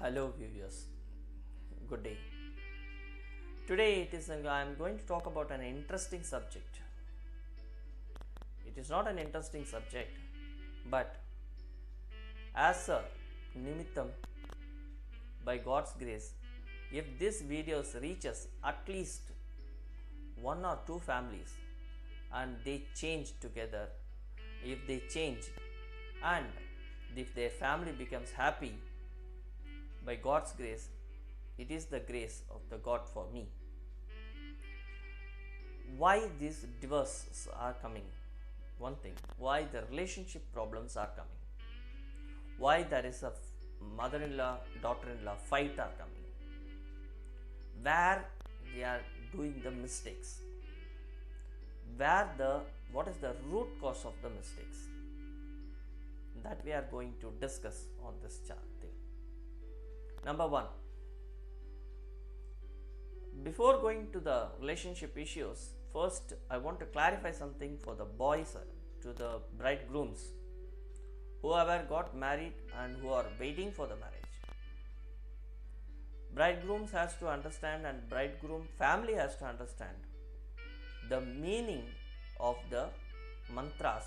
Hello viewers, good day. Today I am going to talk about an interesting subject. It is not an interesting subject, but as a nimittam by God's grace, if this videos reaches at least one or two families and they change together, if they change and if their family becomes happy by God's grace, it is the grace of the God for me. Why these divorces are coming? One thing, why the relationship problems are coming? Why there is a mother-in-law, daughter-in-law fight are coming? Where they are doing the mistakes? What is the root cause of the mistakes? That we are going to discuss on this chart thing. Number one, before going to the relationship issues, first I want to clarify something for the boys, to the bridegrooms, whoever got married and who are waiting for the marriage. Bridegrooms has to understand and bridegroom family has to understand the meaning of the mantras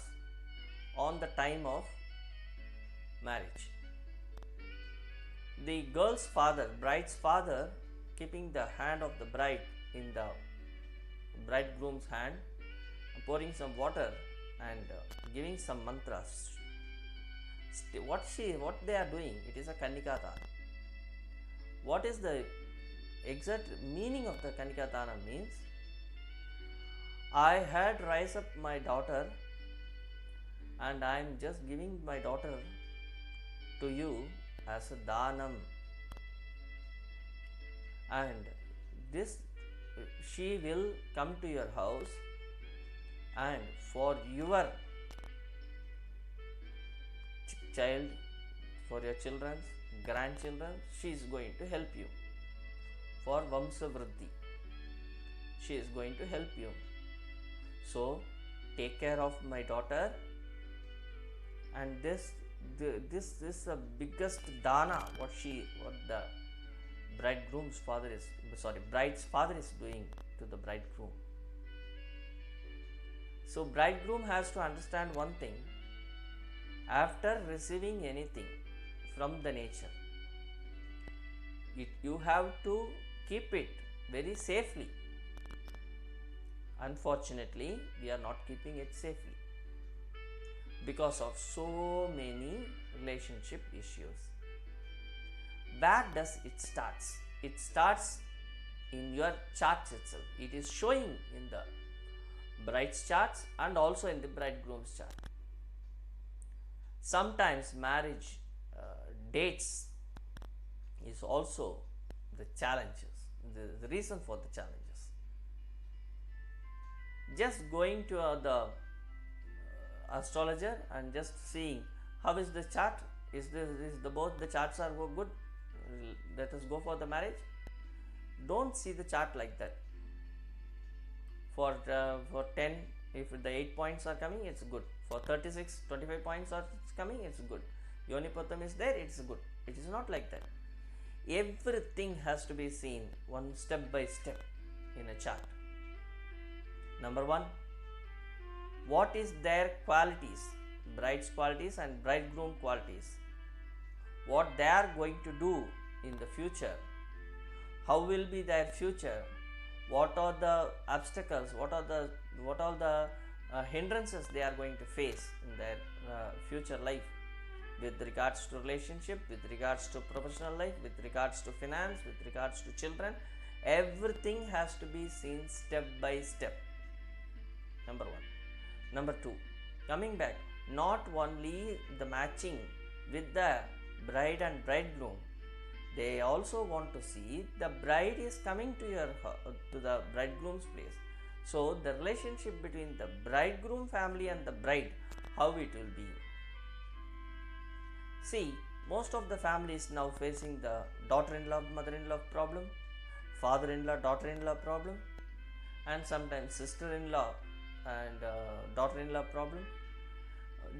on the time of marriage. The girl's father, bride's father, keeping the hand of the bride in the bridegroom's hand, pouring some water and giving some mantras. What they are doing, it is a Kanikadana. What is the exact meaning of the Kanikadana means? I had raised up my daughter and I am just giving my daughter to you as a danam, and this she will come to your house and for your child, for your children's grandchildren, she is going to help you for Vamsa Vriddhi. She is going to help you. So take care of my daughter, and this is the biggest dana what the bride's father is doing to the bridegroom. So bridegroom has to understand one thing: after receiving anything from the nature, you have to keep it very safely. Unfortunately, we are not keeping it safely because of so many relationship issues. Where does it starts? It starts in your charts itself. It is showing in the bride's charts and also in the bridegroom's chart. Sometimes marriage dates is also the challenges, the reason for the challenges. Just going to the astrologer and just seeing how is the chart, is both the charts are good, let us go for the marriage. Don't see the chart like that. For 10, if the 8 points are coming, it's good. For 36, 25 points are coming, it's good. Yonipatam is there, it's good. It is not like that. Everything has to be seen one step by step in a chart. Number one, what is their qualities, bride's qualities and bridegroom qualities, what they are going to do in the future, how will be their future, what are the obstacles, what are the hindrances they are going to face in their future life, with regards to relationship, with regards to professional life, with regards to finance, with regards to children. Everything has to be seen step by step. Number one. Number two, coming back, not only the matching with the bride and bridegroom, they also want to see the bride is coming to the bridegroom's place. So the relationship between the bridegroom family and the bride, how it will be. See, most of the families now facing the daughter-in-law, mother-in-law problem, father-in-law, daughter-in-law problem, and sometimes sister-in-law and daughter-in-law problem.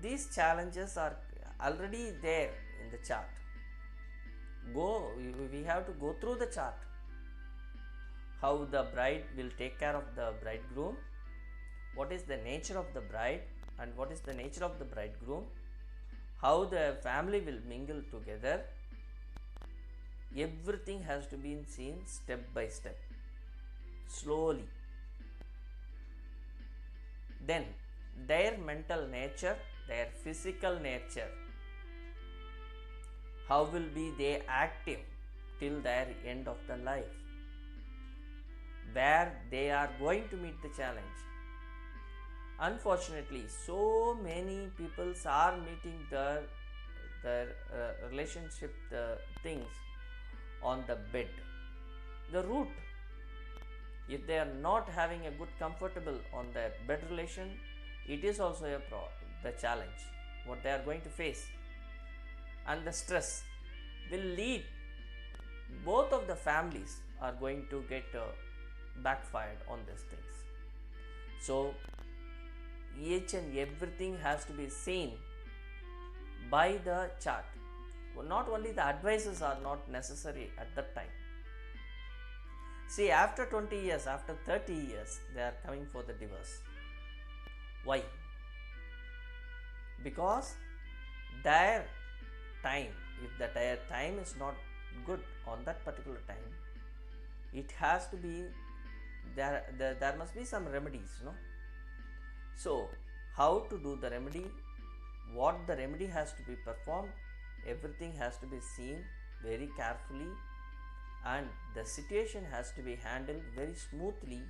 These challenges are already there in the chart. we have to go through the chart, how the bride will take care of the bridegroom, what is the nature of the bride and what is the nature of the bridegroom, how the family will mingle together. Everything has to be seen step by step, slowly. Then their mental nature, their physical nature, how will be they active till their end of the life, where they are going to meet the challenge. Unfortunately, so many people are meeting their relationship things on the bed, the root. If they are not having a good comfortable on their bed relation, it is also the challenge what they are going to face. And the stress will lead, both of the families are going to get backfired on these things. So each and everything has to be seen by the chart. Not only the advices are not necessary at that time. See, after 20 years, after 30 years, they are coming for the divorce. Why? Because their time, if their time is not good on that particular time, it has to be, there must be some remedies, no? So, how to do the remedy, what the remedy has to be performed, everything has to be seen very carefully, and the situation has to be handled very smoothly